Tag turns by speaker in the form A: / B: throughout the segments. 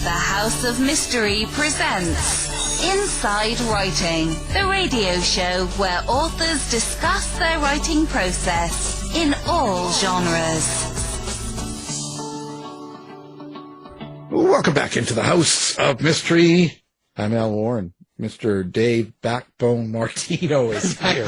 A: The House of Mystery presents Inside Writing, the radio show where authors discuss their writing process in all genres.
B: Welcome back into the House of Mystery. I'm Al Warren. Mr. Dave Backbone Martino is here.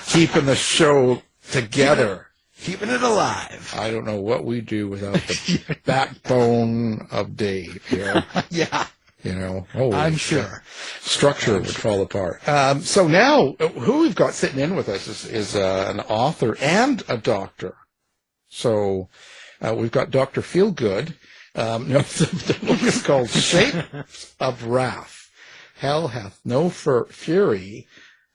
B: Keeping the show together.
C: Keeping it alive.
B: I don't know what we do without the backbone of Dave here.
C: Yeah.
B: You know,
C: I'm sure.
B: Structure would fall apart. So now, who we've got sitting in with us is an author and a doctor. So we've got Dr. Feelgood. The book is called Shapes of Wrath. Hell hath no fury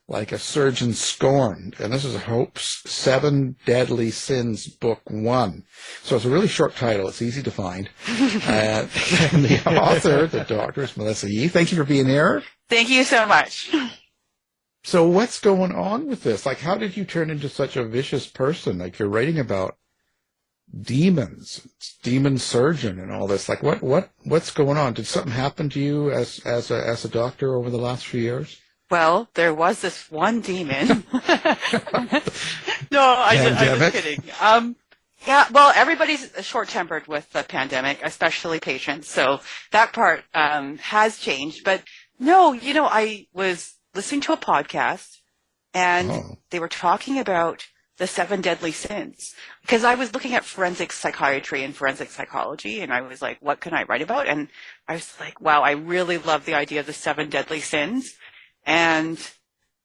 B: like a surgeon scorned. And this is Hope's 7 Deadly Sins, Book 1. So it's a really short title. It's easy to find. And the author, the doctor, is Melissa Yee. Thank you for being here.
D: Thank you so much.
B: So what's going on with this? Like, how did you turn into such a vicious person? Like, you're writing about demons, demon surgeon and all this. Like, what's going on? Did something happen to you as a doctor over the last few years?
D: Well, there was this one demon. No, I'm just kidding. Yeah, well, everybody's short-tempered with the pandemic, especially patients. So that part has changed. But no, I was listening to a podcast and they were talking about the 7 deadly sins, because I was looking at forensic psychiatry and forensic psychology, and I was like, what can I write about? And I was like, wow, I really love the idea of the 7 deadly sins, and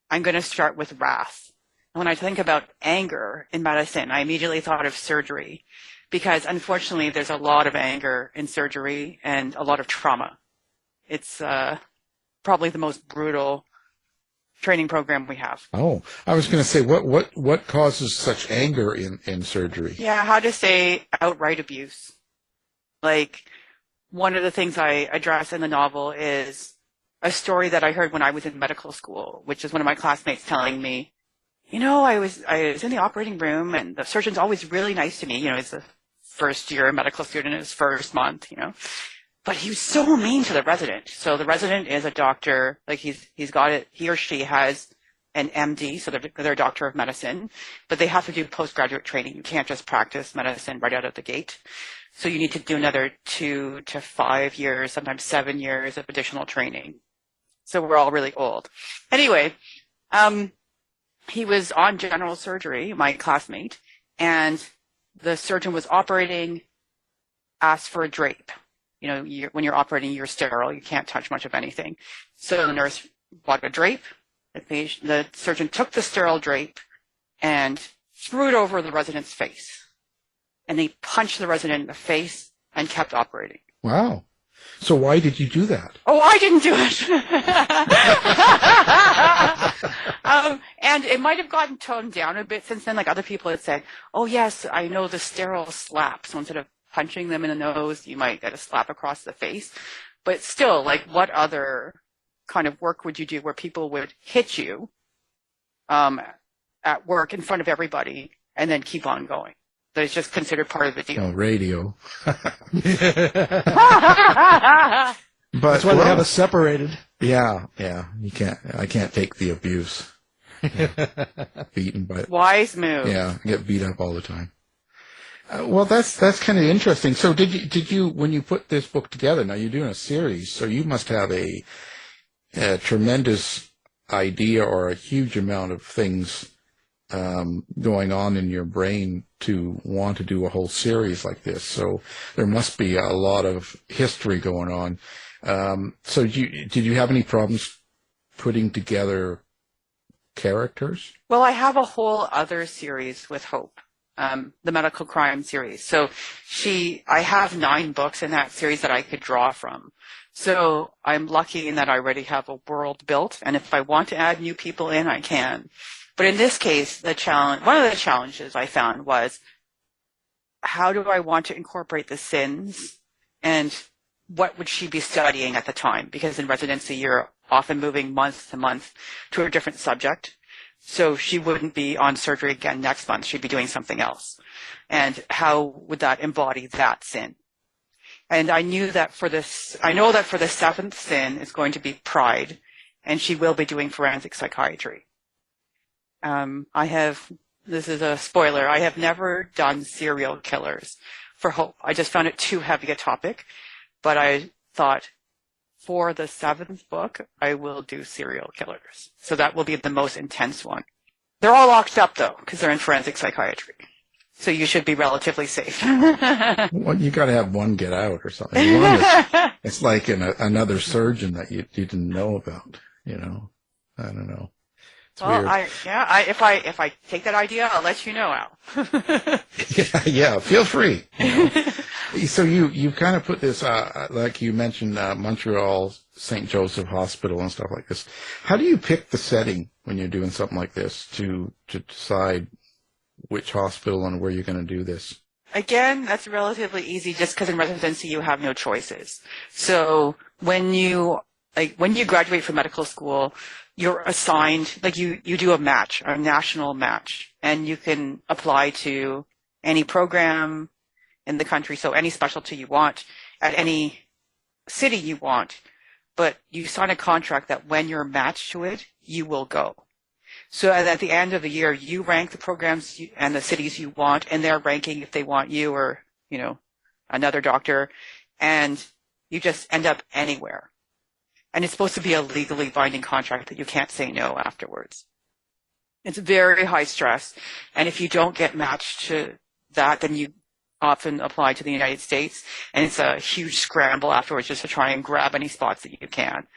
D: I'm going to start with wrath. And when I think about anger in medicine, I immediately thought of surgery, because unfortunately there's a lot of anger in surgery and a lot of trauma. It's probably the most brutal training program we have. Oh,
B: I was going to say, what causes such anger in surgery?
D: Yeah, how to say outright abuse. Like, one of the things I address in the novel is a story that I heard when I was in medical school, which is one of my classmates telling me, I was in the operating room and the surgeon's always really nice to me. He's a first year medical student in his first month, But he was so mean to the resident. So the resident is a doctor, like he's got it, he or she has an MD, so they're a doctor of medicine, but they have to do postgraduate training. You can't just practice medicine right out of the gate. So you need to do another 2 to 5 years, sometimes 7 years of additional training. So we're all really old. Anyway, he was on general surgery, my classmate, and the surgeon was operating, asked for a drape. When you're operating, you're sterile. You can't touch much of anything. So the nurse bought a drape. The surgeon took the sterile drape and threw it over the resident's face. And they punched the resident in the face and kept operating.
B: Wow. So why did you do that?
D: Oh, I didn't do it. And it might have gotten toned down a bit since then. Like, other people had said, oh, yes, I know the sterile slap. So instead of punching them in the nose, you might get a slap across the face. But still, like, what other kind of work would you do where people would hit you at work in front of everybody and then keep on going? That is just considered part of the deal.
B: Oh, radio.
C: But that's why they have us separated.
B: Yeah. I can't take the abuse. Beaten by.
D: Wise move.
B: Yeah, I get beat up all the time. Well, that's kind of interesting. So did you, when you put this book together, now you're doing a series, so you must have a tremendous idea or a huge amount of things going on in your brain to want to do a whole series like this. So there must be a lot of history going on. So did you have any problems putting together characters?
D: Well, I have a whole other series with Hope. The medical crime series. So I have 9 books in that series that I could draw from. So I'm lucky in that I already have a world built, and if I want to add new people in, I can. But in this case, one of the challenges I found was, how do I want to incorporate the sins, and what would she be studying at the time? Because in residency, you're often moving month to month to a different subject. So she wouldn't be on surgery again next month. She'd be doing something else. And how would that embody that sin? And I know that for the seventh sin is going to be pride, and she will be doing forensic psychiatry. This is a spoiler, I have never done serial killers for Hope. I just found it too heavy a topic, but I thought for the seventh book, I will do serial killers. So that will be the most intense one. They're all locked up though, because they're in forensic psychiatry. So you should be relatively safe.
B: Well, you got to have one get out or something. It's like another surgeon that you didn't know about. You know, I don't know. It's
D: well,
B: weird.
D: If I take that idea, I'll let you know, Al.
B: yeah. Feel free. You know? So you kind of put this, like you mentioned, Montreal, St. Joseph Hospital and stuff like this. How do you pick the setting when you're doing something like this to decide which hospital and where you're going to do this?
D: Again, that's relatively easy just because in residency you have no choices. So when you graduate from medical school, you're assigned, like you do a match, a national match, and you can apply to any program in the country, so any specialty you want, at any city you want, but you sign a contract that when you're matched to it, you will go. So at the end of the year, you rank the programs and the cities you want, and they're ranking if they want you or, you know, another doctor, and you just end up anywhere. And it's supposed to be a legally binding contract that you can't say no afterwards. It's very high stress, and if you don't get matched to that, then you often apply to the United States, and it's a huge scramble afterwards just to try and grab any spots that you can.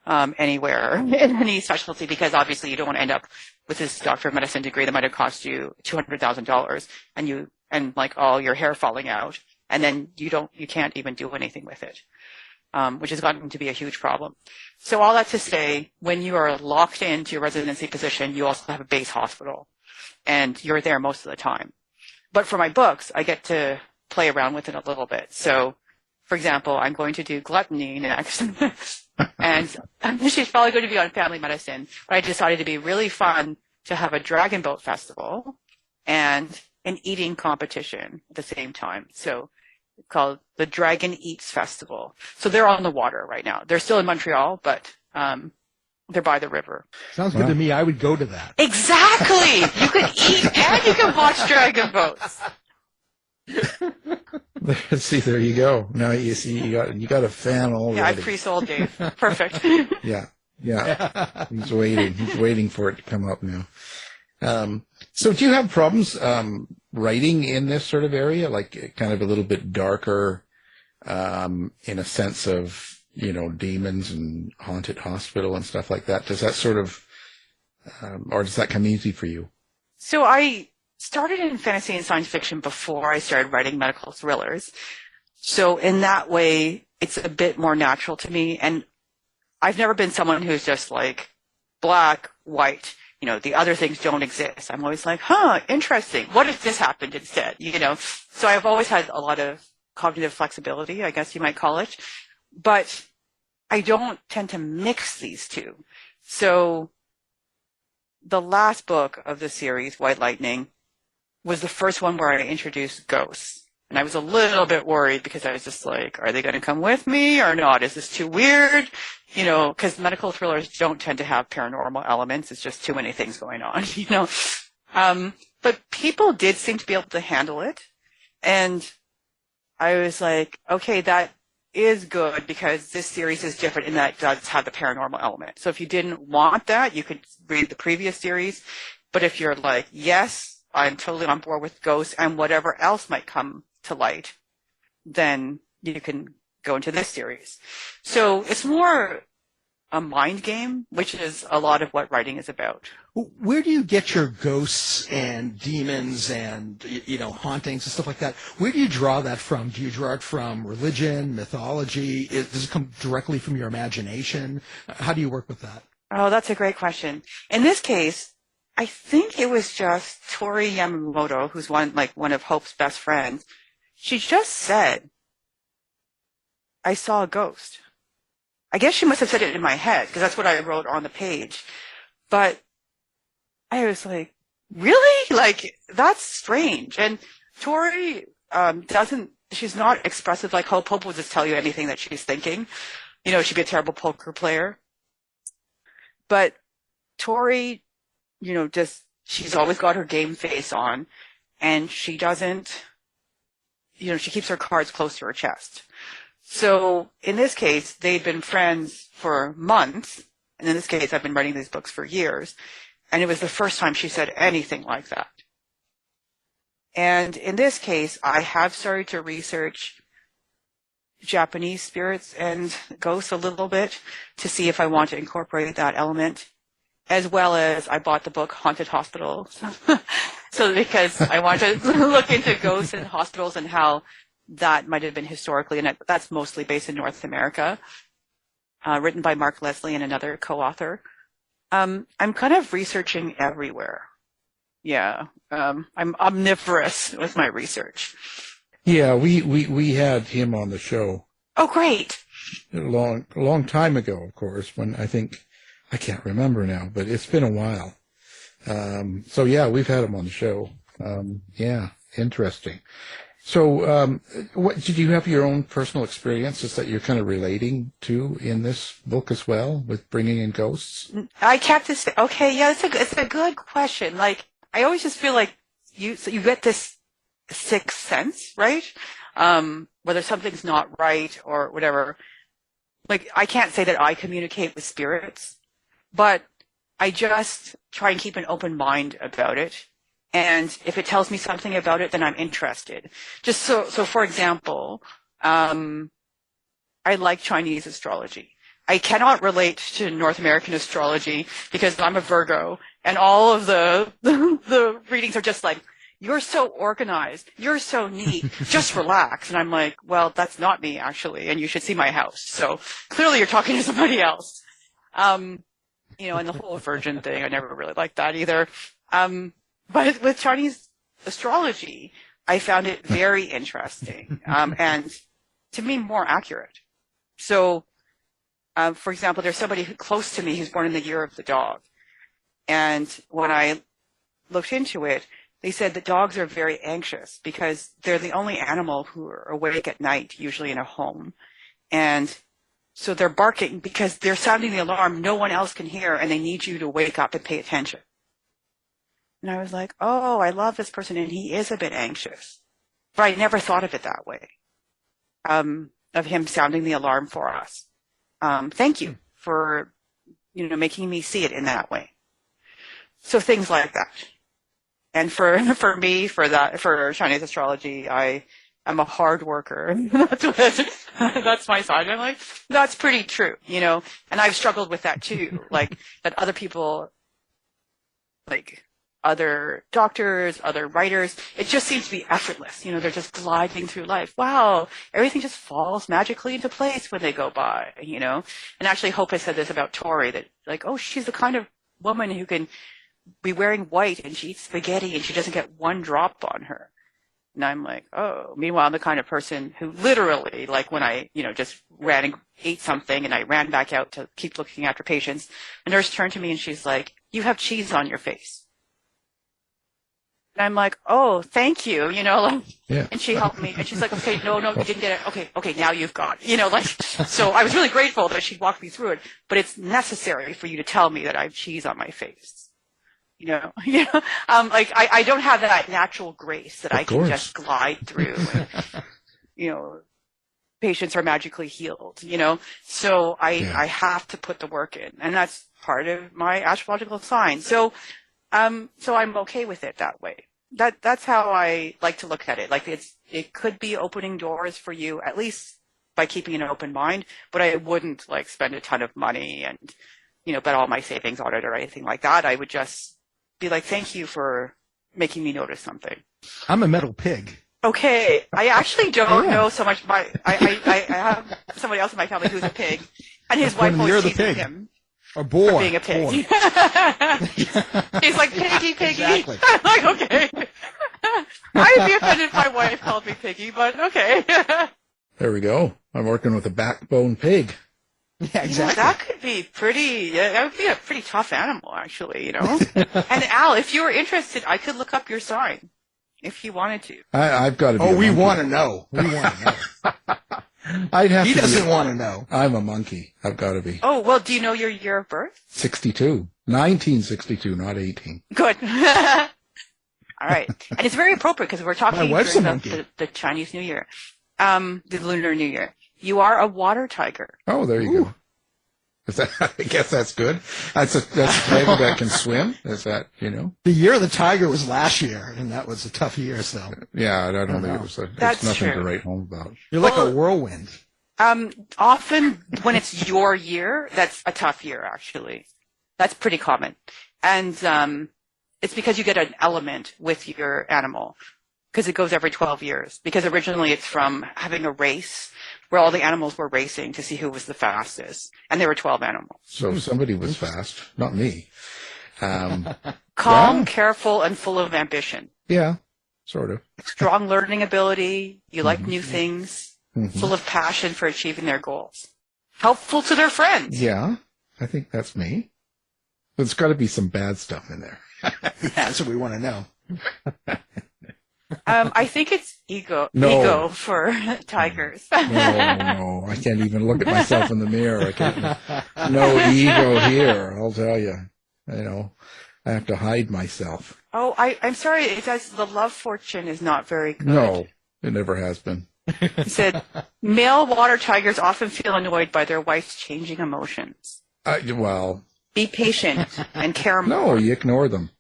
D: Anywhere in any specialty, because obviously you don't want to end up with this doctor of medicine degree that might have cost you $200,000 and like all your hair falling out, and then you can't even do anything with it, which has gotten to be a huge problem. So all that to say, when you are locked into your residency position, you also have a base hospital, and you're there most of the time. But for my books, I get to play around with it a little bit. So, for example, I'm going to do gluttony next. And she's probably going to be on family medicine, but I decided it'd be really fun to have a dragon boat festival and an eating competition at the same time. So it's called the Dragon Eats Festival. So they're on the water right now. They're still in Montreal, but they're by the river.
C: Sounds good to me. I would go to that.
D: Exactly. You can eat and you can watch dragon boats.
B: See, there you go. Now you see you got a fan already.
D: Yeah, I pre-sold Dave. Perfect.
B: Yeah. He's waiting for it to come up now. So do you have problems writing in this sort of area, like kind of a little bit darker, in a sense of, you know, demons and haunted hospital and stuff like that? Does that sort of, or does that come easy for you?
D: So I started in fantasy and science fiction before I started writing medical thrillers. So in that way, it's a bit more natural to me. And I've never been someone who's just like black, white, you know, the other things don't exist. I'm always like, interesting. What if this happened instead? You know, so I've always had a lot of cognitive flexibility, I guess you might call it. But I don't tend to mix these two. So the last book of the series, White Lightning, was the first one where I introduced ghosts. And I was a little bit worried because I was just like, are they going to come with me or not? Is this too weird? You know, because medical thrillers don't tend to have paranormal elements. It's just too many things going on, you know. But people did seem to be able to handle it. And I was like, okay, that is good because this series is different in that it does have the paranormal element. So if you didn't want that, you could read the previous series. But if you're like, yes, I'm totally on board with ghosts and whatever else might come to light, then you can go into this series. So it's more a mind game, which is a lot of what writing is about.
C: Where do you get your ghosts and demons and, you know, hauntings and stuff like that? Where do you draw that from? Do you draw it from religion, mythology? Does it come directly from your imagination? How do you work with that?
D: Oh, that's a great question. In this case, I think it was just Tori Yamamoto, who's one of Hope's best friends. She just said, I saw a ghost. I guess she must have said it in my head because that's what I wrote on the page. But I was like, really? Like, that's strange. And Tori doesn't she's not expressive like Hope. Hope will just tell you anything that she's thinking. You know, she'd be a terrible poker player. But Tori, you know, just, she's always got her game face on, and she doesn't, you know, she keeps her cards close to her chest. So in this case, they'd been friends for months, and in this case, I've been writing these books for years, and it was the first time she said anything like that. And in this case, I have started to research Japanese spirits and ghosts a little bit to see if I want to incorporate that element, as well as I bought the book Haunted Hospitals. So because I want to look into ghosts in hospitals and how that might have been historically, and that's mostly based in North America, written by Mark Leslie and another co-author. I'm kind of researching everywhere. Yeah, I'm omnivorous with my research.
B: Yeah, we had him on the show.
D: Oh, great.
B: A long time ago, of course, when I can't remember now, but it's been a while. So yeah, we've had him on the show. Yeah, interesting. So, what did you have your own personal experiences that you're kind of relating to in this book as well, with bringing in ghosts?
D: I kept this. Okay, yeah, it's a good question. Like, I always just feel like you get this sixth sense, right? Whether something's not right or whatever. Like, I can't say that I communicate with spirits, but I just try and keep an open mind about it. And if it tells me something about it, then I'm interested. Just so for example, I like Chinese astrology. I cannot relate to North American astrology because I'm a Virgo, and all of the readings are just like, you're so organized, you're so neat, just relax. And I'm like, well, that's not me actually, and you should see my house. So clearly you're talking to somebody else. You know, and the whole virgin thing, I never really liked that either. But with Chinese astrology, I found it very interesting, and to me more accurate. So, for example, there's somebody close to me who's born in the year of the dog. And when I looked into it, they said that dogs are very anxious because they're the only animal who are awake at night, usually in a home. And so they're barking because they're sounding the alarm no one else can hear, and they need you to wake up and pay attention. And I was like, oh, I love this person, and he is a bit anxious. But I never thought of it that way, of him sounding the alarm for us. Thank you for, you know, making me see it in that way. So things like that. And for me, for Chinese astrology, I'm a hard worker. That's my side. I'm like, that's pretty true, you know. And I've struggled with that too, like that other people, like other doctors, other writers, it just seems to be effortless. You know, they're just gliding through life. Wow, everything just falls magically into place when they go by, you know. And actually, Hope has said this about Tori, that like, oh, she's the kind of woman who can be wearing white and she eats spaghetti and she doesn't get one drop on her. And I'm like, oh, meanwhile, I'm the kind of person who literally, like when I, you know, just ran and ate something and I ran back out to keep looking after patients, a nurse turned to me and she's like, you have cheese on your face. And I'm like, oh, thank you, you know, like, yeah. And she helped me and she's like, okay, no, you didn't get it. Okay, now you've got it. You know, like, so I was really grateful that she walked me through it, but it's necessary for you to tell me that I have cheese on my face. You know, like I don't have that natural grace that I can just glide through. And, you know, patients are magically healed, you know, so I have to put the work in, and that's part of my astrological sign. So I'm okay with it that way. That's how I like to look at it. Like it could be opening doors for you, at least by keeping an open mind, but I wouldn't like spend a ton of money and, you know, bet all my savings on it or anything like that. I would just be like, thank you for making me notice something.
C: I'm a metal pig.
D: Okay. I actually don't know so much. I have somebody else in my family who's a pig, and his wife always teases him
C: for being
D: a pig. He's like, piggy.
C: Exactly.
D: I'm like, okay. I'd be offended if my wife called me piggy, but okay.
B: There we go. I'm working with a backbone pig.
C: Yeah, exactly.
D: You know, that could be that would be a pretty tough animal, actually, you know. And Al, if you were interested, I could look up your sign. if you wanted to.
B: I've got to be.
C: Oh, we
B: monkey.
C: want to know. We want to know. He doesn't want to know.
B: I'm a monkey. I've got to be.
D: Oh, well, do you know your year of birth?
B: 62. 1962, not 18.
D: Good. All right. And it's very appropriate because we're talking
C: My wife's a
D: during
C: monkey.
D: the Chinese New Year, the Lunar New Year. You are a water tiger.
B: Oh, there you go. Is that, I guess that's good. That's a tiger that can swim. Is that,
C: The year of the tiger was last year, and that was a tough year, so.
B: Yeah, I don't think it was.
D: That's
B: it's nothing
D: true.
B: to write home about.
C: You're like a whirlwind.
D: Often when it's your year, that's a tough year, actually. That's pretty common. And it's because you get an element with your animal, because it goes every 12 years. Because originally it's from having a race where all the animals were racing to see who was the fastest. And there were 12 animals.
B: So somebody was fast, not me.
D: Calm,
B: Yeah.
D: careful, and full of ambition.
B: Yeah, sort of.
D: Strong learning ability. You like new things. Full of passion for achieving their goals. Helpful to their friends.
B: Yeah, I think that's me. There's got to be some bad stuff in there.
C: Yeah, that's what we want to know.
D: I think it's ego for tigers.
B: No, I can't even look at myself in the mirror. I can't. No ego here, I'll tell you. I have to hide myself.
D: Oh, I'm sorry. It says the love fortune is not very good.
B: No, it never has been.
D: He said, male water tigers often feel annoyed by their wife's changing emotions.
B: Well,
D: Be patient and care more.
B: no, you ignore them.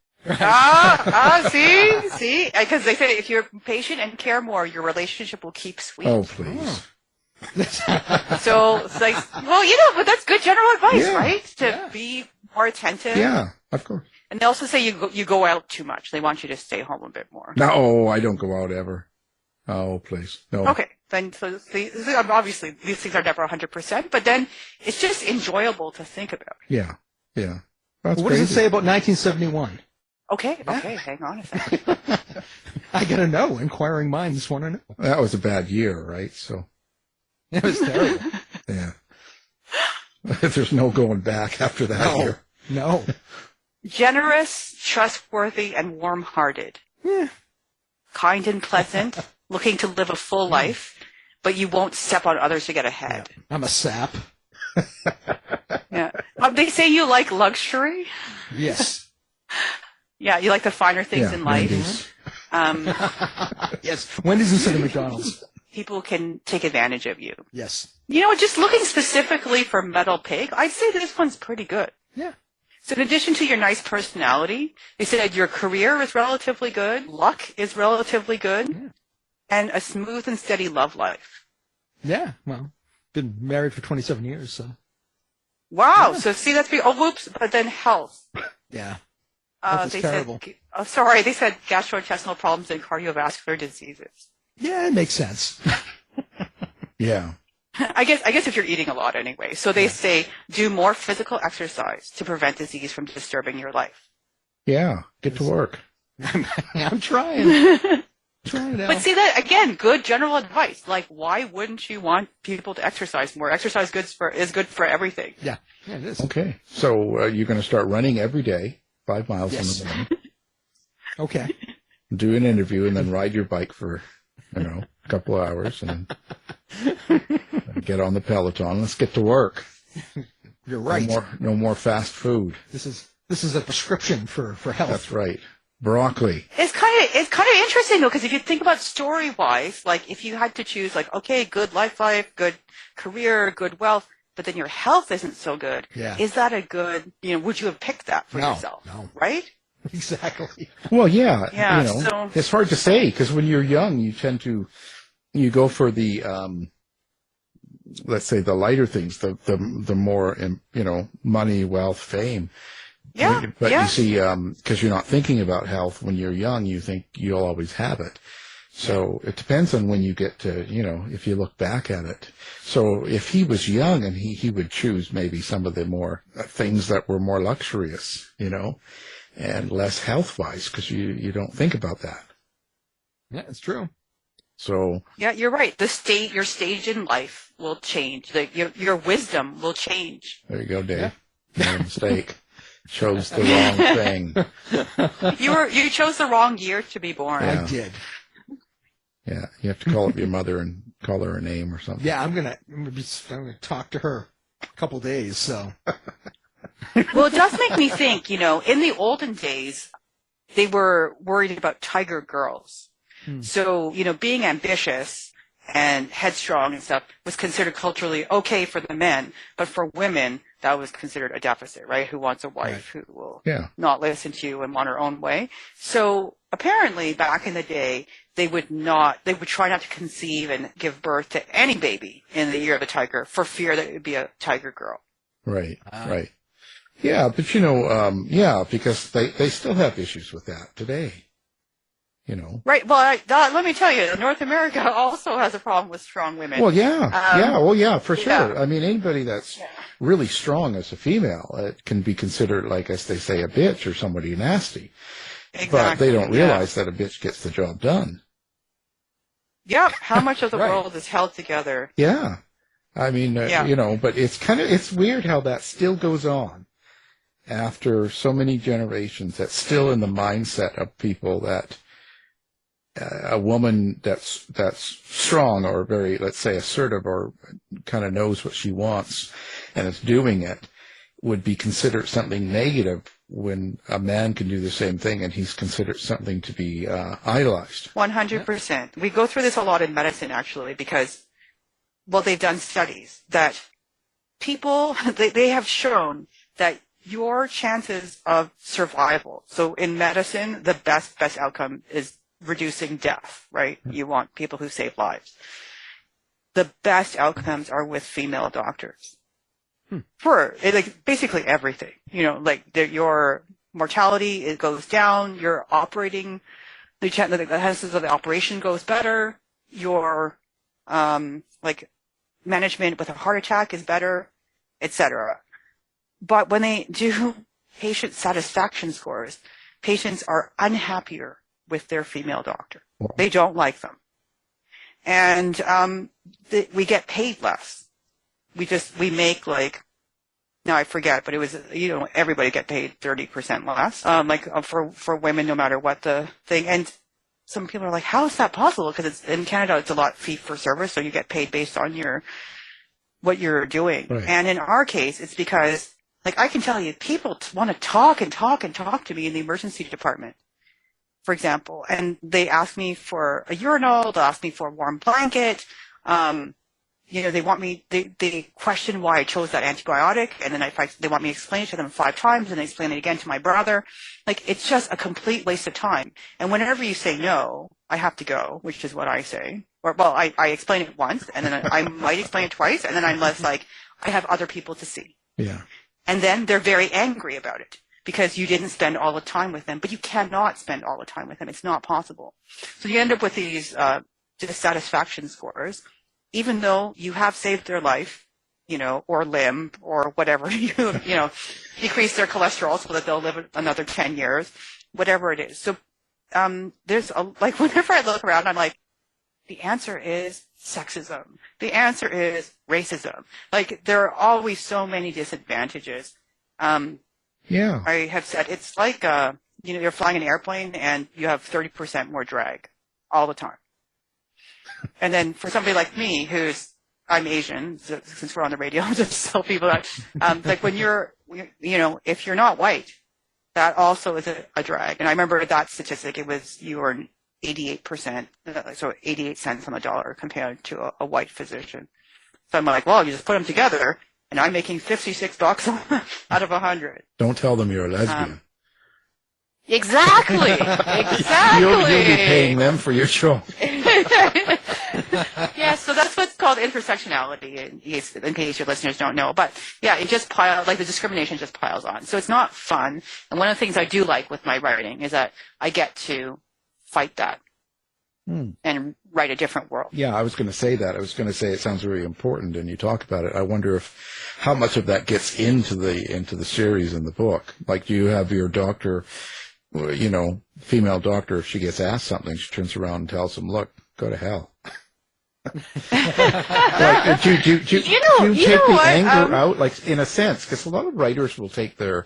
D: See? Because they say if you're patient and care more, your relationship will keep sweet.
B: Oh, please.
D: So it's like, well, but that's good general advice,
B: Yeah.
D: right? To be more attentive.
B: Yeah, of course.
D: And they also say you go out too much. They want you to stay home a bit more.
B: No, I don't go out ever. Oh, please. No.
D: Okay. Then, obviously, these things are never 100%, but then it's just enjoyable to think about.
B: Yeah. That's
C: What does it
B: crazy.
C: say about 1971?
D: Okay, hang on a second.
C: I gotta know. Inquiring minds want to know.
B: That was a bad year, right? So,
C: It was terrible.
B: yeah. There's no going back after that year.
C: No.
D: Generous, trustworthy, and warm-hearted.
C: Yeah.
D: Kind and pleasant, looking to live a full life, but you won't step on others to get ahead.
C: I'm a sap.
D: Yeah. They say you like luxury.
C: Yes.
D: Yeah, you like the finer things
B: Yeah,
D: in life.
B: Wendy's.
C: Yes. Wendy's instead of McDonald's.
D: People can take advantage of you.
C: Yes.
D: Just looking specifically for metal pig, I'd say this one's pretty good.
C: Yeah.
D: So in addition to your nice personality, they said your career is relatively good, luck is relatively good, and a smooth and steady love life.
C: Yeah. Well, been married for 27 years, so.
D: Wow. So see, whoops, but then health.
C: Yeah.
D: They
C: terrible.
D: said, they said gastrointestinal problems and cardiovascular diseases.
C: Yeah, it makes sense.
B: Yeah.
D: I guess if you're eating a lot anyway. So they say do more physical exercise to prevent disease from disturbing your life.
B: Yeah. Get to work.
C: I'm trying. Trying it out.
D: But see that again, good general advice. Like, why wouldn't you want people to exercise more? Exercise is good for everything.
C: Yeah. Yeah, it is.
B: Okay. So you're going to start running every day, 5 miles in the morning,
C: Okay.
B: do an interview, and then ride your bike for, a couple of hours, and get on the Peloton. Let's get to work.
C: You're right.
B: No more fast food.
C: This is a prescription for health.
B: That's right. Broccoli.
D: It's kind of interesting though, because if you think about story wise, like if you had to choose, like, okay, good life, good career, good wealth, but then your health isn't so good.
C: Yeah.
D: Is that a good? Would you have picked that for yourself?
C: No.
D: Right?
C: Exactly.
B: Well, yeah.
D: Yeah, so-
B: it's hard to say because when you're young, you go for the, let's say the lighter things, the more, money, wealth, fame.
D: Yeah.
B: But
D: yeah.
B: you see, because you're not thinking about health when you're young, you think you'll always have it. So it depends on when you get to, if you look back at it. So if he was young and he would choose maybe some of the more things that were more luxurious, and less health-wise because you don't think about that.
C: Yeah, it's true.
B: So
D: Yeah, you're right. Your stage in life will change. Your wisdom will change.
B: there you go, Dave. No mistake. chose the wrong thing.
D: You chose the wrong year to be born.
B: Yeah.
C: I did.
B: Yeah, you have to call up your mother and call her a name or something.
C: Yeah, I'm gonna talk to her a couple days. So.
D: Well, it does make me think. In the olden days, they were worried about tiger girls. So, being ambitious and headstrong and stuff was considered culturally okay for the men, but for women, that was considered a deficit, right? Who wants a wife who will not listen to you and want her own way. So apparently back in the day, they would try not to conceive and give birth to any baby in the year of the tiger for fear that it would be a tiger girl.
B: Right, right. Yeah, but because they still have issues with that today.
D: Right. Well, let me tell you, North America also has a problem with strong women.
B: Well, for sure. Yeah. I mean, anybody that's really strong as a female, it can be considered, like as they say, a bitch or somebody nasty. Exactly. But they don't realize that a bitch gets the job done.
D: Yep. How much of the world is held together?
B: Yeah. I mean, but it's weird how that still goes on after so many generations. That's still in the mindset of people that a woman that's strong or very, let's say, assertive or kind of knows what she wants and is doing it would be considered something negative when a man can do the same thing and he's considered something to be idolized.
D: 100%. We go through this a lot in medicine, actually, because, they've done studies that people, they have shown that your chances of survival, so in medicine, the best outcome is reducing death, right? You want people who save lives. The best outcomes are with female doctors. For basically everything, your mortality, it goes down, your operating, the chances of the operation goes better, your, management with a heart attack is better, etc. But when they do patient satisfaction scores, patients are unhappier with their female doctor. They don't like them. And we get paid less. We make now I forget, but it was, everybody get paid 30% less, for women, no matter what the thing. And some people are like, how is that possible? Because in Canada, it's a lot fee for service, so you get paid based on what you're doing. Right. And in our case, it's because, I can tell you, people want to talk and talk and talk to me in the emergency department, for example, and they ask me for a urinal, they'll ask me for a warm blanket, they question why I chose that antibiotic, and then they want me to explain it to them 5 times, and they explain it again to my brother. It's just a complete waste of time. And whenever you say no, I have to go, which is what I say. Or, I explain it once, and then I might explain it twice, and then I'm less I have other people to see. Yeah. And then they're very angry about it, because you didn't spend all the time with them, but you cannot spend all the time with them. It's not possible. So you end up with these dissatisfaction scores, even though you have saved their life, or limb, or whatever, decrease their cholesterol so that they'll live another 10 years, whatever it is. So there's whenever I look around, I'm like, the answer is sexism. The answer is racism. There are always so many disadvantages. Yeah. I have said it's you're flying an airplane and you have 30% more drag all the time. And then for somebody like me, I'm Asian, so since we're on the radio, I'll just tell people that, when if you're not white, that also is a drag. And I remember that statistic, you were 88%, so 88 cents on the dollar compared to a white physician. So I'm like, well, you just put them together, and I'm making $56 out of 100.
B: Don't tell them you're a lesbian.
D: Exactly.
B: You'll be paying them for your show.
D: Yeah, so that's what's called intersectionality, in case your listeners don't know. But yeah, it just the discrimination just piles on. So it's not fun. And one of the things I do like with my writing is that I get to fight that and write a different world.
B: Yeah, I was going to say that. I was going to say it sounds very important, and you talk about it. I wonder how much of that gets into the series in the book. Do you have your doctor, female doctor, if she gets asked something, she turns around and tells them, "Look, go to hell." Do you take the anger out, in a sense? Because a lot of writers will take their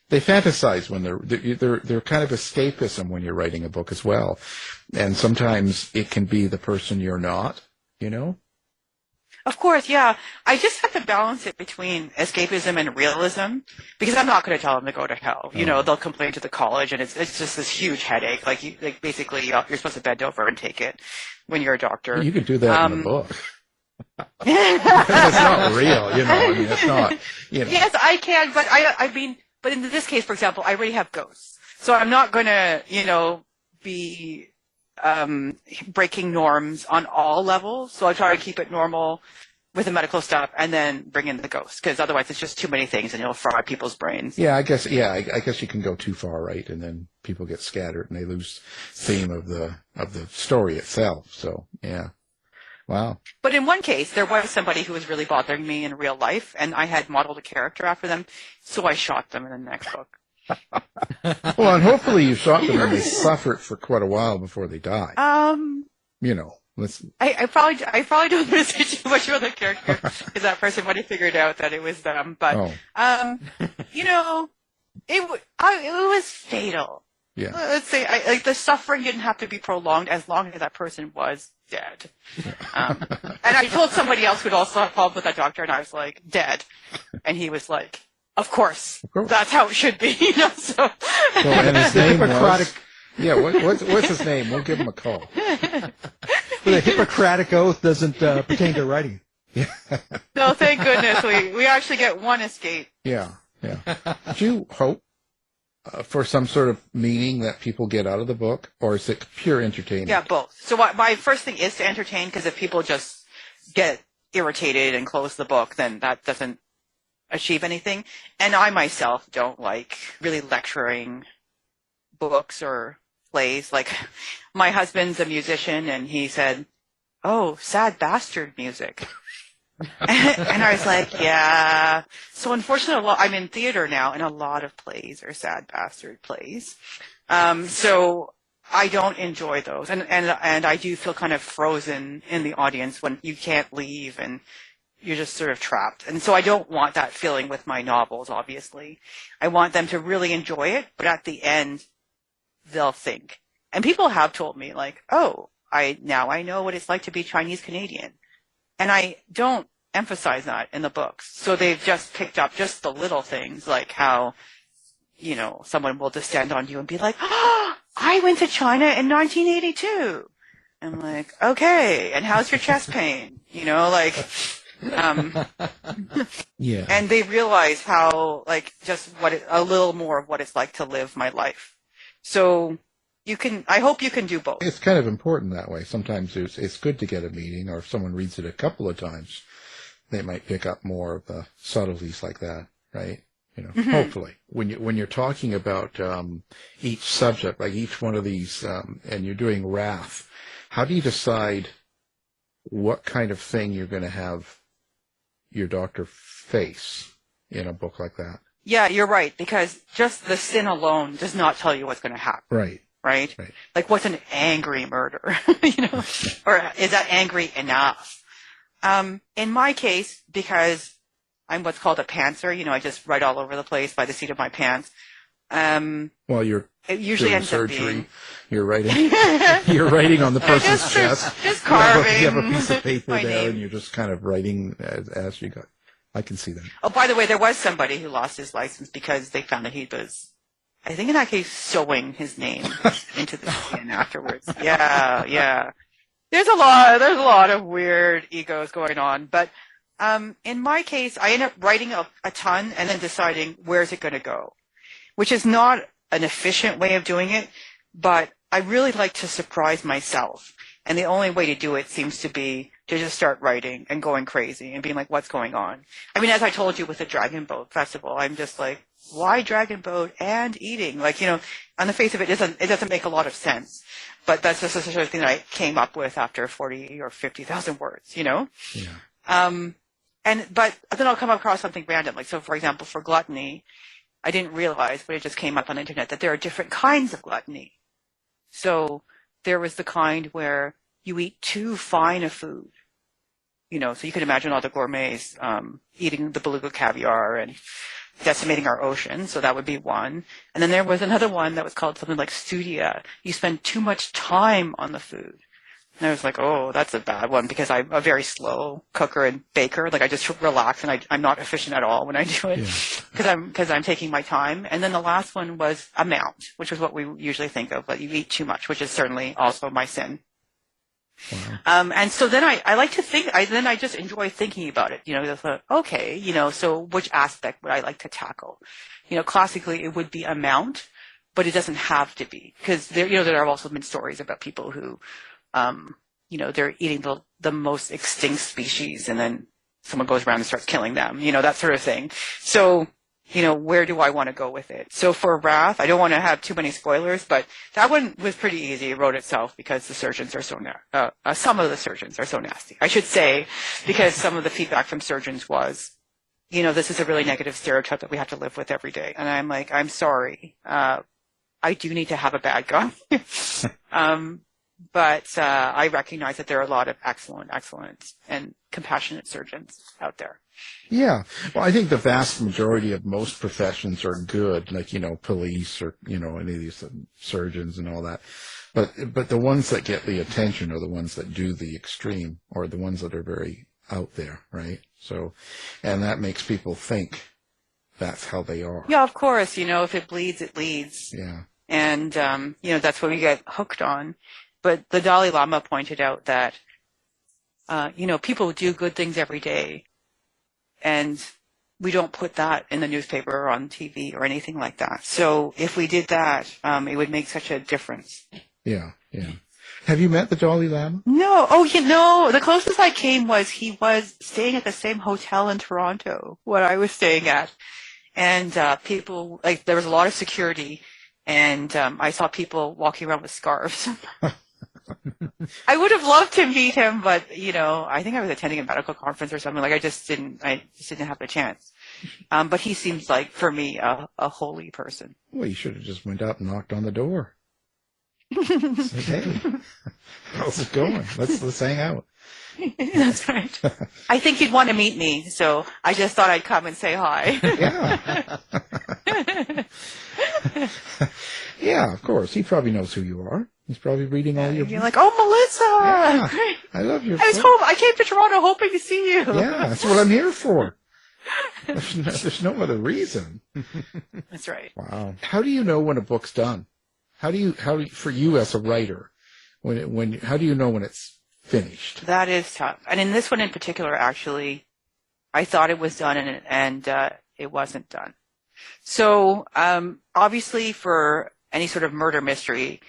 B: They fantasize when they're kind of escapism when you're writing a book as well. And sometimes it can be the person you're not, you know?
D: Of course, yeah. I just have to balance it between escapism and realism because I'm not going to tell them to go to hell. You know, they'll complain to the college, and it's just this huge headache. Like basically, you're supposed to bend over and take it when you're a doctor.
B: You could do that in the book. It's not real, you know. I mean, it's not. You know.
D: Yes, I can, but I mean, but in this case, for example, I already have ghosts, so I'm not going to, you know, be breaking norms on all levels. So I try to keep it normal with the medical stuff and then bring in the ghosts, because otherwise it's just too many things and it'll fry people's brains.
B: Yeah, I guess you can go too far, right? And then people get scattered and they lose theme of the story itself. So, yeah. Wow.
D: But in one case, there was somebody who was really bothering me in real life, and I had modeled a character after them, so I shot them in the next book.
B: Well, and hopefully you shot them and they suffered for quite a while before they die. You know,
D: I probably don't want to say too much about the character because that person might have figured out that it was them. But you know, it was fatal.
B: Yeah.
D: Let's say like the suffering didn't have to be prolonged as long as that person was dead. And I told somebody else who'd also had problems with that doctor, and I was like, dead, and he was like, Of course. That's how it should be, you know. So
B: and his name was. Yeah, what's his name? We'll give him a call.
C: But the Hippocratic oath doesn't pertain to writing.
D: No, thank goodness we actually get one escape.
B: Yeah. Do you hope for some sort of meaning that people get out of the book, or is it pure entertainment?
D: Yeah, both. So my first thing is to entertain, because if people just get irritated and close the book, then that doesn't achieve anything. And I myself don't like really lecturing books or plays. Like, my husband's a musician, and he said, "Oh, sad bastard music." And I was like, yeah. So unfortunately, I'm in theater now, and a lot of plays are sad bastard plays. So I don't enjoy those. And I do feel kind of frozen in the audience when you can't leave and you're just sort of trapped. And so I don't want that feeling with my novels, obviously. I want them to really enjoy it, but at the end, they'll think. And people have told me, like, oh, I know what it's like to be Chinese Canadian. And I don't emphasize that in the books. So they've just picked up just the little things, like how, you know, someone will descend on you and be like, "Oh, I went to China in 1982. I'm like, okay, and how's your chest pain? You know, like,
B: yeah.
D: And they realize how, like, just a little more of what it's like to live my life. So I hope you can do both.
B: It's kind of important that way. Sometimes it's good to get a meaning, or if someone reads it a couple of times, they might pick up more of the subtleties like that, right? You know, hopefully. When you're talking about each subject, like each one of these, and you're doing wrath, how do you decide what kind of thing you're going to have your doctor face in a book like that? Yeah, you're right, because just the sin alone does not tell you what's going to happen. Right. Like, what's an angry murder? You know, or is that angry enough? In my case, because I'm what's called a pantser, you know, I just write all over the place by the seat of my pants. Well, it usually ends surgery. Up being... You're writing. You're writing on the person's chest. Just carving. You have a piece of paper there, name. And you're just kind of writing as you go. I can see that. Oh, by the way, there was somebody who lost his license because they found that he was, I think in that case, sewing his name into the skin afterwards. Yeah. There's a lot of weird egos going on. But in my case, I end up writing a ton and then deciding where's it going to go, which is not an efficient way of doing it, but I really like to surprise myself. And the only way to do it seems to be to just start writing and going crazy and being like, what's going on? I mean, as I told you with the Dragon Boat Festival, I'm just like, why Dragon Boat and eating? Like, you know, on the face of it, it doesn't make a lot of sense. But that's just the sort of thing that I came up with after 40 or 50,000 words, you know? Yeah. But then I'll come across something random. Like, so for example, for gluttony, I didn't realize, but it just came up on the internet, that there are different kinds of gluttony. So there was the kind where you eat too fine a food. You know, so you can imagine all the gourmets eating the beluga caviar and
D: decimating our ocean. So that would be one. And then there was another one that was called something like studia. You spend too much time on the food. And I was like, oh, that's a bad one because I'm a very slow cooker and baker. Like I just relax and I'm not efficient at all when I do it because I'm taking my time. And then the last one was amount, which is what we usually think of, but you eat too much, which is certainly also my sin.
B: Wow.
D: And so then I like to think, I just enjoy thinking about it, just like, okay, so which aspect would I like to tackle? Classically it would be amount, but it doesn't have to be because there have also been stories about people who, they're eating the most extinct species and then someone goes around and starts killing them, that sort of thing. So, where do I want to go with it? So for Wrath, I don't want to have too many spoilers, but that one was pretty easy. It wrote itself because the surgeons are so, some of the surgeons are so nasty. I should say, because some of the feedback from surgeons was, this is a really negative stereotype that we have to live with every day. And I'm like, I'm sorry. I do need to have a bad guy. But I recognize that there are a lot of excellent and compassionate surgeons out there.
B: Yeah. Well, I think the vast majority of most professions are good, like, police or, any of these surgeons and all that. But the ones that get the attention are the ones that do the extreme or the ones that are very out there, right? So, and that makes people think that's how they are.
D: Yeah, of course. If it bleeds, it leads.
B: Yeah.
D: And, that's what we get hooked on. But the Dalai Lama pointed out that, people do good things every day, and we don't put that in the newspaper or on TV or anything like that. So if we did that, it would make such a difference.
B: Yeah, yeah. Have you met the Dalai Lama?
D: No. Oh, the closest I came was he was staying at the same hotel in Toronto, what I was staying at. And people, there was a lot of security, and I saw people walking around with scarves. I would have loved to meet him, but I think I was attending a medical conference or something. I just didn't have the chance. But he seems like, for me, a holy person.
B: Well, you should have just went up and knocked on the door. Say, hey, how's it going? Let's hang out.
D: That's right. I think he'd want to meet me, so I just thought I'd come and say hi.
B: Yeah. Yeah, of course. He probably knows who you are. He's probably reading all your books.
D: You're like, oh, Melissa!
B: Yeah, I love your
D: I came to Toronto hoping to see you.
B: Yeah, that's what I'm here for. There's no other reason.
D: That's right.
B: Wow. How do you know when a book's done? For you as a writer, how do you know when it's finished?
D: That is tough. And in this one in particular, actually, I thought it was done and it wasn't done. So, obviously for any sort of murder mystery,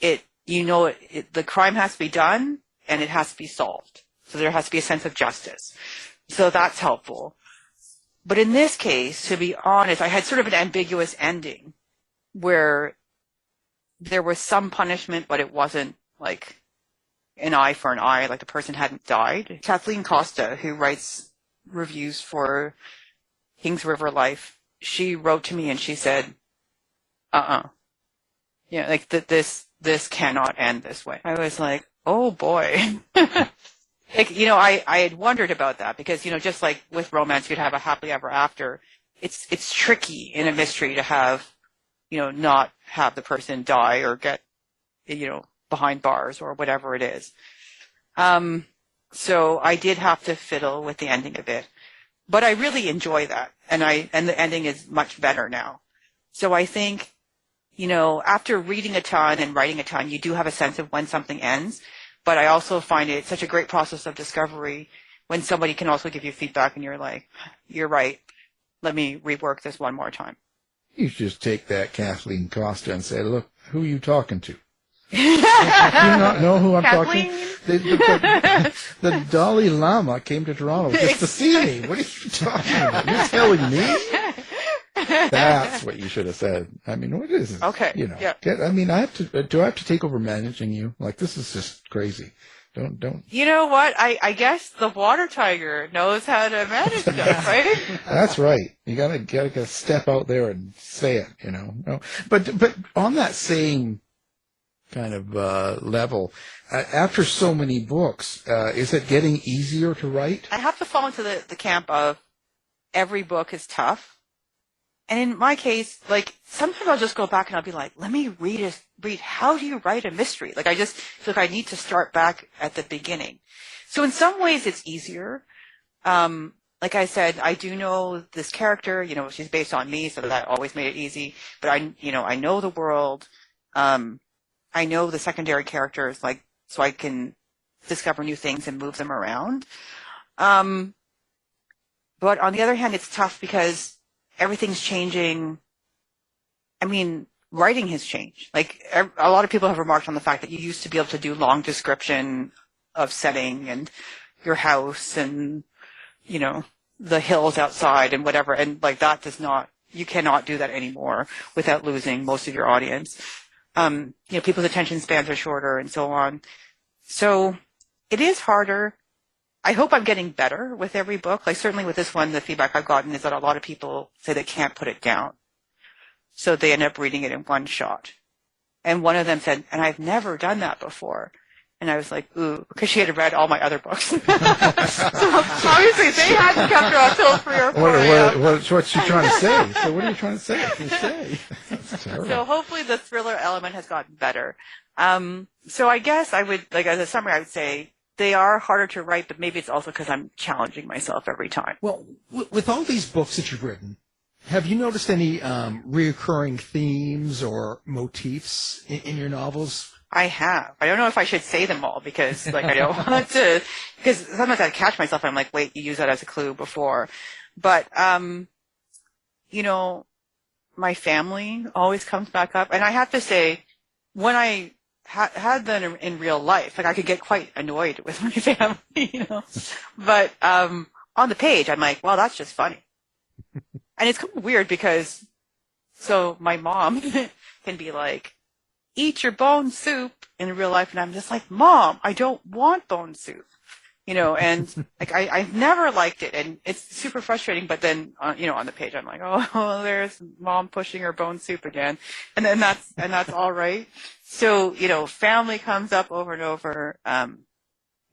D: the crime has to be done and it has to be solved. So there has to be a sense of justice. So that's helpful. But in this case, to be honest, I had sort of an ambiguous ending where there was some punishment, but it wasn't like an eye for an eye, like the person hadn't died. Kathleen Costa, who writes reviews for Kings River Life, she wrote to me and she said, yeah, like this cannot end this way. I was like, oh boy. I had wondered about that because, just like with romance, you'd have a happily ever after. It's tricky in a mystery to have, not have the person die or get, behind bars or whatever it is. So I did have to fiddle with the ending a bit, but I really enjoy that. And the ending is much better now. So I think, after reading a ton and writing a ton, you do have a sense of when something ends. But I also find it such a great process of discovery when somebody can also give you feedback and you're like, you're right. Let me rework this one more time.
B: You should just take that Kathleen Costa and say, look, who are you talking to? Do you not know who I'm talking to? The Dalai Lama came to Toronto just to see me. What are you talking about? You're telling me? That's what you should have said. I mean, what is it?
D: Okay.
B: Yeah. Do I have to take over managing you? Like, this is just crazy. Don't.
D: You know what? I guess the water tiger knows how to manage stuff, right?
B: That's right. You gotta step out there and say it, No. But on that same kind of level, after so many books, is it getting easier to write?
D: I have to fall into the camp of every book is tough. And in my case, like, sometimes I'll just go back and I'll be like, let me read how do you write a mystery? Like, I just feel like I need to start back at the beginning. So in some ways it's easier. Like I said, I do know this character, you know, she's based on me, so that always made it easy. But I know the world. I know the secondary characters, like, so I can discover new things and move them around. But on the other hand, it's tough because everything's changing. I mean, writing has changed. Like, a lot of people have remarked on the fact that you used to be able to do long description of setting and your house and, you know, the hills outside and whatever. And like, that you cannot do that anymore without losing most of your audience. You know, people's attention spans are shorter and so on. So it is harder. I hope I'm getting better with every book. Like, certainly with this one, the feedback I've gotten is that a lot of people say they can't put it down. So they end up reading it in one shot. And one of them said, and I've never done that before. And I was like, ooh, because she had read all my other books. So obviously they hadn't kept her until 3 or 4 a.m.
B: What's she trying to say? So what are you trying to say? That's terrible.
D: So hopefully the thriller element has gotten better. So I guess I would, like, as a summary, I would say they are harder to write, but maybe it's also because I'm challenging myself every time.
C: Well, with all these books that you've written, have you noticed any reoccurring themes or motifs in your novels?
D: I have. I don't know if I should say them all because, like, I don't want to, because sometimes I catch myself and I'm like, wait, you used that as a clue before. But, you know, my family always comes back up. And I have to say, when I had them in real life, like, I could get quite annoyed with my family, you know. But on the page, I'm like, well, that's just funny. And it's kind of weird because, so my mom can be like, eat your bone soup in real life. And I'm just like, Mom, I don't want bone soup, you know, and like, I've never liked it and it's super frustrating. But then, you know, on the page, I'm like, oh, there's Mom pushing her bone soup again. And then that's all right. So, you know, family comes up over and over.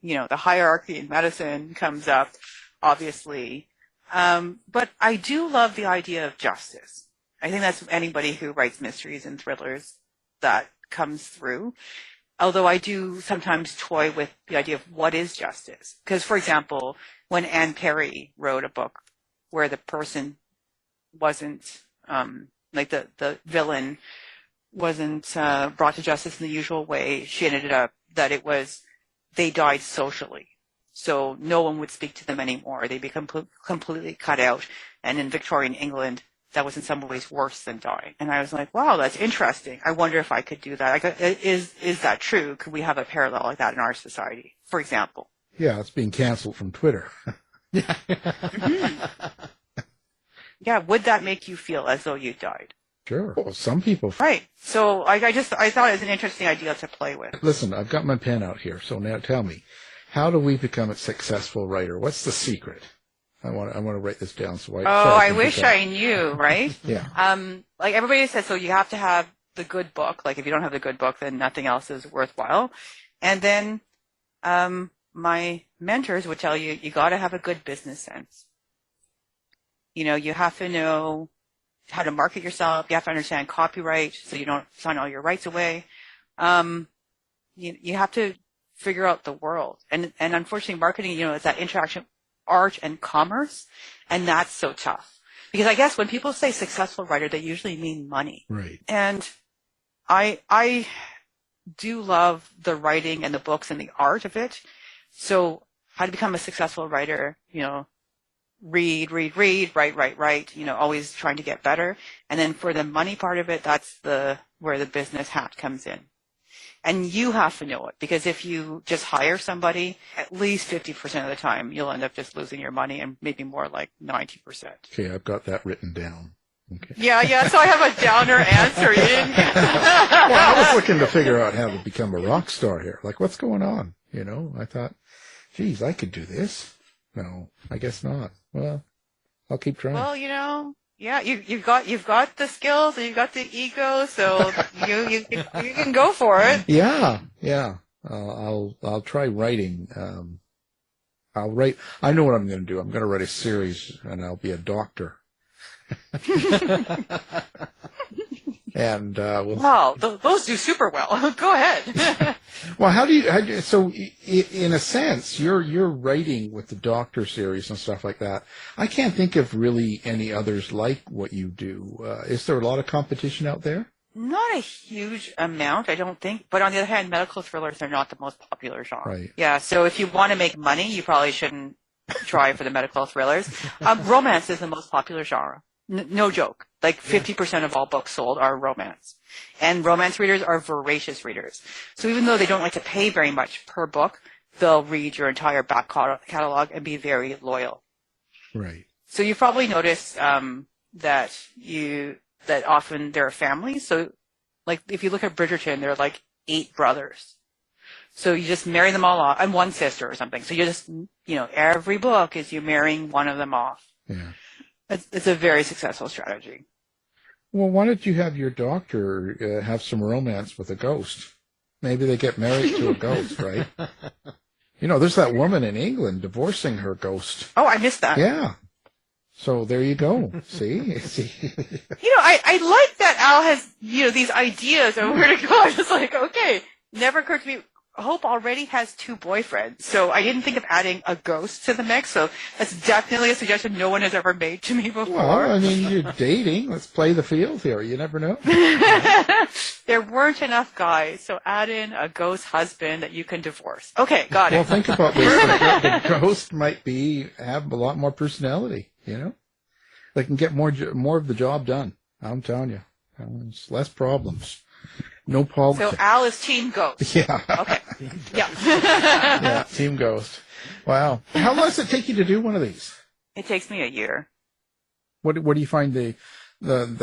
D: You know, the hierarchy in medicine comes up, obviously. But I do love the idea of justice. I think that's anybody who writes mysteries and thrillers that comes through. Although I do sometimes toy with the idea of what is justice. Because, for example, when Anne Perry wrote a book where the person wasn't, like the villain wasn't brought to justice in the usual way, she ended up that it was, they died socially. So no one would speak to them anymore. They become completely cut out. And in Victorian England, that was in some ways worse than dying. And I was like, wow, that's interesting. I wonder if I could do that. Is that true? Could we have a parallel like that in our society, for example?
B: Yeah, it's being canceled from Twitter.
D: Mm-hmm. Yeah, would that make you feel as though you died?
B: Sure. Well, some people.
D: Right. So I thought it was an interesting idea to play with.
B: Listen, I've got my pen out here. So now tell me, how do we become a successful writer? What's the secret? I want to write this down.
D: I wish I knew, right?
B: Yeah.
D: Like everybody says, so you have to have the good book. Like if you don't have the good book, then nothing else is worthwhile. And then, my mentors would tell you, you got to have a good business sense. You know, you have to know how to market yourself. You have to understand copyright so you don't sign all your rights away. You have to figure out the world. And unfortunately, marketing, you know, is that interaction, art and commerce, and that's so tough. Because I guess when people say successful writer, they usually mean money.
B: Right.
D: And I do love the writing and the books and the art of it. So how to become a successful writer, you know, read, write, you know, always trying to get better. And then for the money part of it, that's where the business hat comes in. And you have to know it, because if you just hire somebody, at least 50% of the time, you'll end up just losing your money, and maybe more like 90%.
B: Okay, I've got that written down. Okay.
D: Yeah, so I have a downer answer. You didn't get
B: Well, I was looking to figure out how to become a rock star here. Like, what's going on? You know, I thought, geez, I could do this. No, I guess not. Well, I'll keep trying.
D: Well, you know, yeah, you've got the skills and you've got the ego, so you can go for it.
B: Yeah. I'll try writing. I'll write. I know what I'm going to do. I'm going to write a series, and I'll be a doctor, And
D: Wow, those do super well. Go ahead.
B: well, so in a sense, you're writing with the Doctor series and stuff like that. I can't think of really any others like what you do. Is there a lot of competition out there?
D: Not a huge amount, I don't think. But on the other hand, medical thrillers are not the most popular genre.
B: Right.
D: Yeah, so if you want to make money, you probably shouldn't try for the medical thrillers. Romance is the most popular genre. No joke. Like 50% of all books sold are romance. And romance readers are voracious readers. So even though they don't like to pay very much per book, they'll read your entire back catalog and be very loyal.
B: Right.
D: So you probably noticed that often there are families. So like if you look at Bridgerton, there are like 8 brothers. So you just marry them all off, and 1 sister or something. So you just, every book is you marrying one of them off.
B: Yeah.
D: It's a very successful strategy.
B: Well, why don't you have your doctor have some romance with a ghost? Maybe they get married to a ghost, right? There's that woman in England divorcing her ghost.
D: Oh, I missed that.
B: Yeah. So there you go. See?
D: I like that Al has, these ideas of where to go. I'm just like, okay, never occurred to me. Hope already has 2 boyfriends, so I didn't think of adding a ghost to the mix, so that's definitely a suggestion no one has ever made to me before.
B: Well, I mean, you're dating. Let's play the field here. You never know.
D: There weren't enough guys, so add in a ghost husband that you can divorce. Okay, got it.
B: Well, think about this. The ghost might have a lot more personality, They can get more of the job done. I'm telling you. It's less problems. No politics.
D: So Al is team ghost.
B: Yeah.
D: Okay. Yeah.
B: Yeah, team ghost. Wow. How long does it take you to do one of these?
D: It takes me a year.
B: What do you find the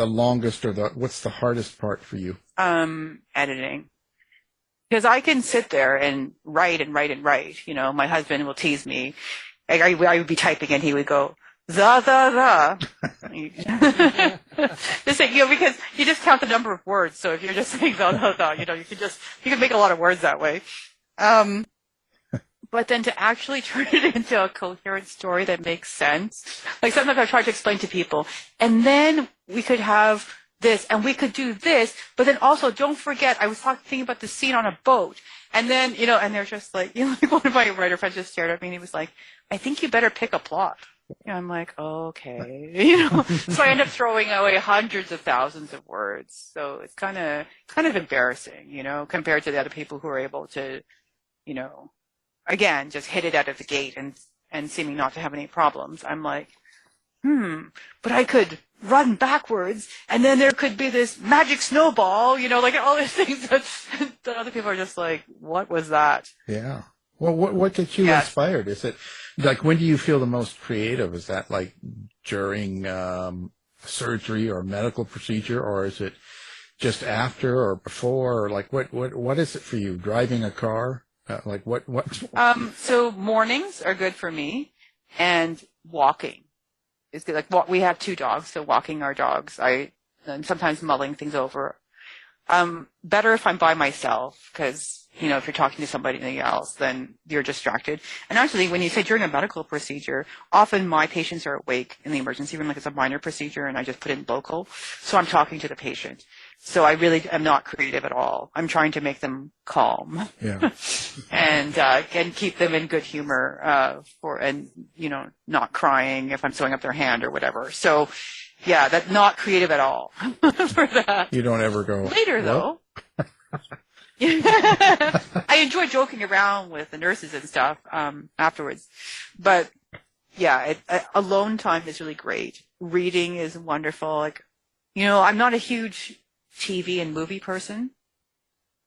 B: longest or what's the hardest part for you?
D: Editing. Because I can sit there and write and write and write. My husband will tease me. I would be typing and he would go, the. Just like, because you just count the number of words. So if you're just saying the, you can make a lot of words that way. But then to actually turn it into a coherent story that makes sense. Like sometimes I try to explain to people, and then we could have this, and we could do this, but then also don't forget, I was thinking about the scene on a boat. And then, and they're just like, like one of my writer friends just stared at me and he was like, I think you better pick a plot. I'm like, okay, so I end up throwing away hundreds of thousands of words. So it's kind of embarrassing, compared to the other people who are able to, again, just hit it out of the gate and seeming not to have any problems. I'm like, but I could run backwards and then there could be this magic snowball, like all these things that other people are just like, what was that?
B: Yeah. Well, what gets you inspired? Is it like, when do you feel the most creative? Is that like during surgery or medical procedure, or is it just after or before, or like what is it for you? Driving a car? Like what?
D: So mornings are good for me, and walking is good. Like we have 2 dogs, so walking our dogs. And sometimes mulling things over. Better if I'm by myself, because if you're talking to somebody else, then you're distracted. And actually, when you say during a medical procedure, often my patients are awake in the emergency room, like it's a minor procedure, and I just put in local. So I'm talking to the patient. So I really am not creative at all. I'm trying to make them calm.
B: Yeah.
D: and keep them in good humor, not crying if I'm sewing up their hand or whatever. So, yeah, that's not creative at all for that.
B: You don't ever go
D: later, though. I enjoy joking around with the nurses and stuff afterwards. But, yeah, alone time is really great. Reading is wonderful. Like, I'm not a huge TV and movie person.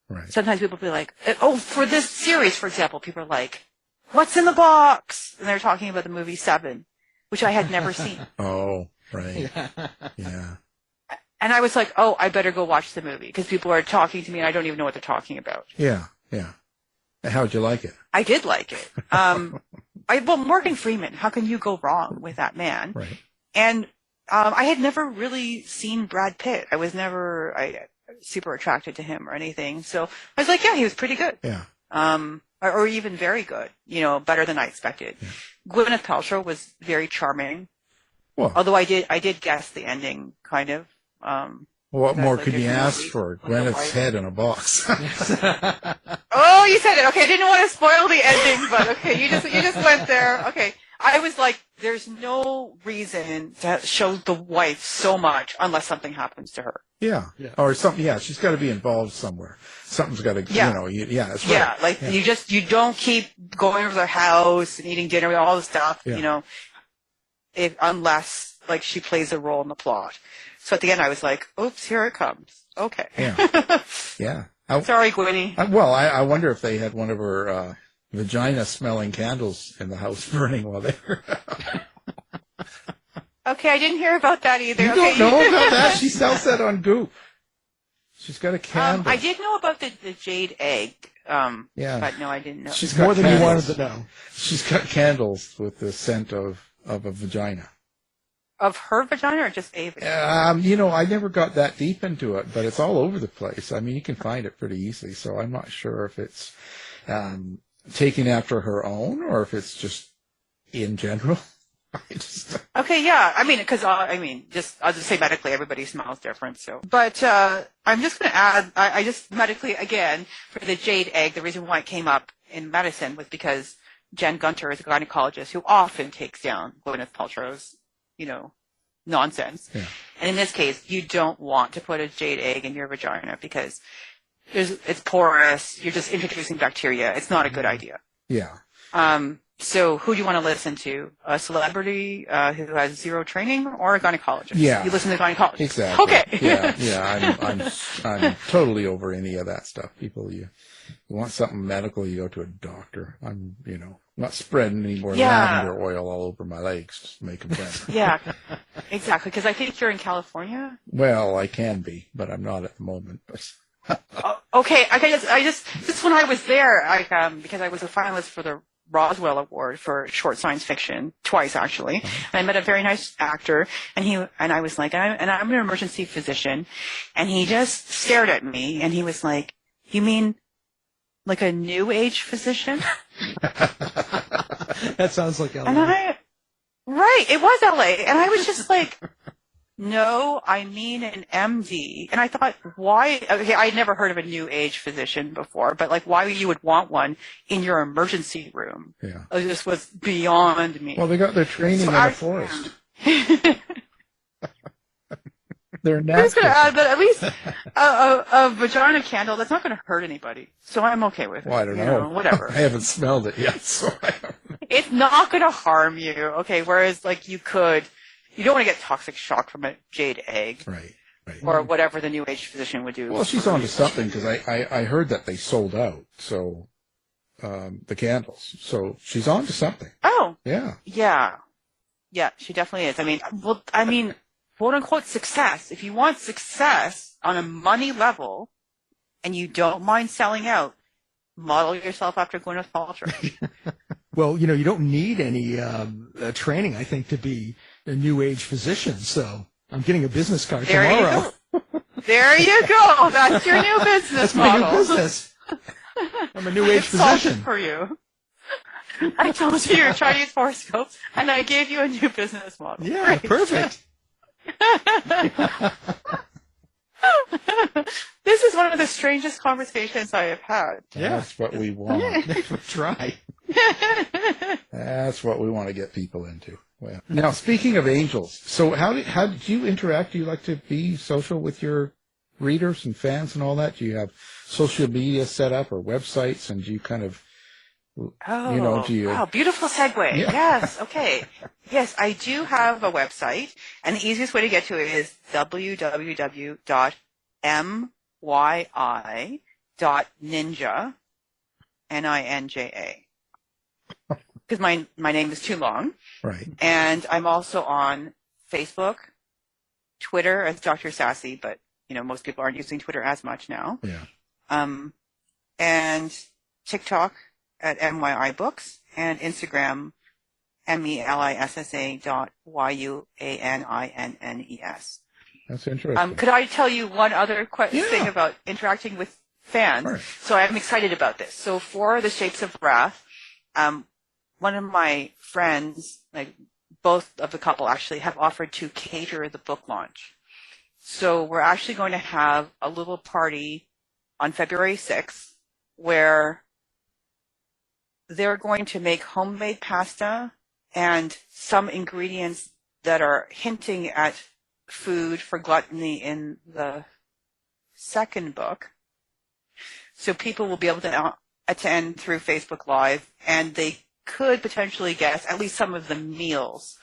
B: Right.
D: Sometimes people be like, for this series, for example, people are like, what's in the box? And they're talking about the movie Seven, which I had never seen.
B: Oh, right. Yeah.
D: And I was like, I better go watch the movie because people are talking to me and I don't even know what they're talking about.
B: Yeah, yeah. How'd you like it?
D: I did like it. Morgan Freeman, how can you go wrong with that man?
B: Right.
D: And I had never really seen Brad Pitt. I was never super attracted to him or anything. So I was like, yeah, he was pretty good.
B: Yeah.
D: Or even very good, better than I expected. Yeah. Gwyneth Paltrow was very charming.
B: Well,
D: Although I did guess the ending, kind of.
B: what more could
D: there's
B: you
D: no
B: ask
D: reason
B: for?
D: for the
B: Gwyneth's
D: wife.
B: head in a box.
D: Oh, you said it. Okay, I didn't want to spoil the ending, but okay, you just went there. Okay, I was like, there's no reason to show the wife so much unless something happens to her.
B: Yeah. Or something. Yeah, she's got to be involved somewhere. Something's got to.
D: Yeah.
B: That's right.
D: Yeah, you don't keep going over their house and eating dinner with all the stuff.
B: Yeah.
D: Unless like she plays a role in the plot. So at the end, I was like, "Oops, here it comes." Okay.
B: Yeah. Yeah.
D: Sorry, Gwynnie.
B: I wonder if they had one of her vagina-smelling candles in the house burning while they were.
D: Okay, I didn't hear about that either.
B: You don't know about that? She sells that on Goop. She's got a candle.
D: I did know about the jade egg.
B: Yeah.
D: But no, I didn't know.
B: She's
C: More
B: got
C: than you wanted
B: candles.
C: to know.
B: She's got candles with the scent of a vagina.
D: Of her vagina or just a vagina?
B: I never got that deep into it, but it's all over the place. I mean, you can find it pretty easily, so I'm not sure if it's taken after her own or if it's just in general.
D: Okay, yeah. I mean, because I'll just say medically, everybody smells different. So, but I'm just going to add, I just medically again for the jade egg. The reason why it came up in medicine was because Jen Gunter is a gynecologist who often takes down Gwyneth Paltrow's, nonsense.
B: Yeah.
D: And in this case, you don't want to put a jade egg in your vagina because it's porous. You're just introducing bacteria. It's not a good idea.
B: Yeah.
D: So who do you want to listen to? A celebrity who has zero training or a gynecologist?
B: Yeah.
D: You listen to the gynecologist.
B: Exactly.
D: Okay.
B: Yeah. I'm totally over any of that stuff. People, you want something medical, you go to a doctor. I'm, not spreading any more lavender oil all over my legs. Just make them better.
D: Yeah, exactly. Because I think you're in California.
B: Well, I can be, but I'm not at the moment.
D: Okay. Just when I was there, because I was a finalist for the Roswell Award for short science fiction, twice actually. And I met a very nice actor, and I was like, I'm an emergency physician, and he just stared at me, and he was like, "You mean like a new age physician?"
C: That sounds like LA.
D: And right, it was LA, and I was just like, "No, I mean an MD." And I thought, why? Okay, I'd never heard of a new age physician before, but like, why you would want one in your emergency room?
B: Yeah.
D: This was beyond me.
B: Well, they got their training in the forest. They're
D: I was going to
B: natural.
D: add that at least a vagina candle, that's not going to hurt anybody. So I'm okay with it.
B: Well, I don't know.
D: Whatever.
B: I haven't smelled it yet, so I don't know.
D: It's not going to harm you. Okay, whereas like you don't want to get toxic shock from a jade egg.
B: Right.
D: Or whatever the new age physician would do.
B: Well, she's on to something because I heard that they sold out. So the candles. So she's on to something.
D: Oh.
B: Yeah.
D: Yeah, she definitely is. I mean, quote unquote success. If you want success on a money level and you don't mind selling out, model yourself after Gwyneth Paltrow.
C: Well, you don't need any training, I think, to be a new age physician. So I'm getting a business card tomorrow.
D: There you go. That's your new business
C: That's my
D: model.
C: new business. I'm a new age
D: It's solved
C: physician.
D: for you. I told you your Chinese horoscopes, and I gave you a new business model.
C: Yeah,
D: Great.
C: perfect.
D: This is one of the strangest conversations I have had.
C: Yeah.
B: That's what we want.
C: Try.
B: That's what we want to get people into. Well, now, speaking of angels, so how did you interact? Do you like to be social with your readers and fans and all that? Do you have social media set up or websites, and do you kind of, do you...
D: Wow, beautiful segue.
B: Yeah.
D: Yes, okay. Yes, I do have a website, and the easiest way to get to it is www.myi.ninja, Ninja. Because my name is too long.
B: Right.
D: And I'm also on Facebook, Twitter as Dr. Sassy, but most people aren't using Twitter as much now.
B: Yeah.
D: And TikTok at MYI Books, and Instagram melissa.yuanninnes.
B: That's interesting.
D: Could I tell you one other thing about interacting with fans?
B: Sure.
D: So I'm excited about this. So for The Shapes of Wrath, one of my friends, like both of the couple actually have offered to cater the book launch. So we're actually going to have a little party on February 6th where they're going to make homemade pasta and some ingredients that are hinting at food for gluttony in the second book. So people will be able to attend through Facebook Live, and they could potentially guess at least some of the meals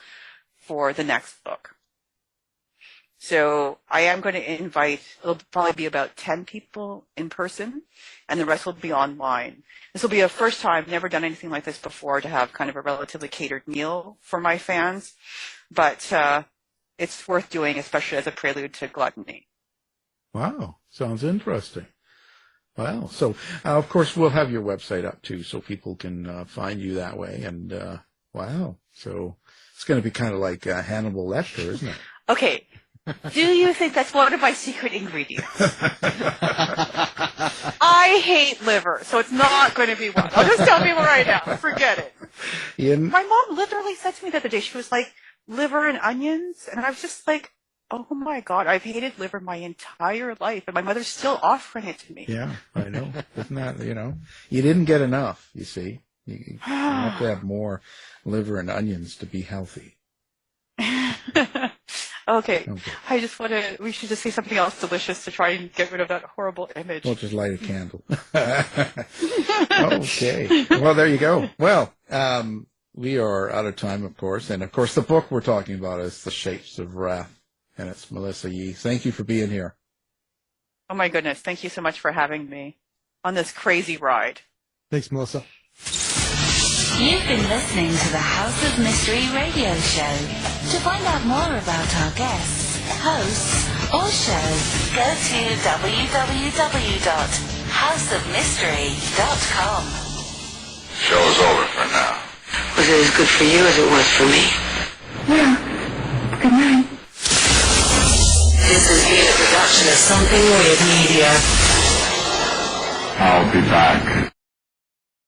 D: for the next book. So I am going to invite, it'll probably be about 10 people in person, and the rest will be online. This will be a first time, never done anything like this before, to have kind of a relatively catered meal for my fans, but it's worth doing, especially as a prelude to gluttony.
B: Wow, sounds interesting. Wow. So, of course, we'll have your website up, too, so people can find you that way. And, wow. So it's going to be kind of like Hannibal Lecter, isn't it?
D: Okay. Do you think that's one of my secret ingredients? I hate liver, so it's not going to be one. I'll just tell people right now. Forget it.
B: Ian?
D: My mom literally said to me the other day, she was like, liver and onions? And I was just like, oh my God, I've hated liver my entire life, and my mother's still offering it to me.
B: Yeah, I know. Isn't that, you didn't get enough, you see. You have to have more liver and onions to be healthy.
D: Okay. I just we should just say something else delicious to try and get rid of that horrible image.
B: We'll just light a candle. Okay. Well, there you go. Well, we are out of time, of course. And, of course, the book we're talking about is The Shapes of Wrath. And it's Melissa Yee. Thank you for being here.
D: Oh, my goodness. Thank you so much for having me on this crazy ride.
C: Thanks, Melissa.
A: You've been listening to the House of Mystery radio show. To find out more about our guests, hosts, or shows, go to www.houseofmystery.com.
E: Show's over for now.
F: Was it as good for you as it was for me?
G: Yeah. Good night.
F: This has been a production of Something Weird Media.
E: I'll be back.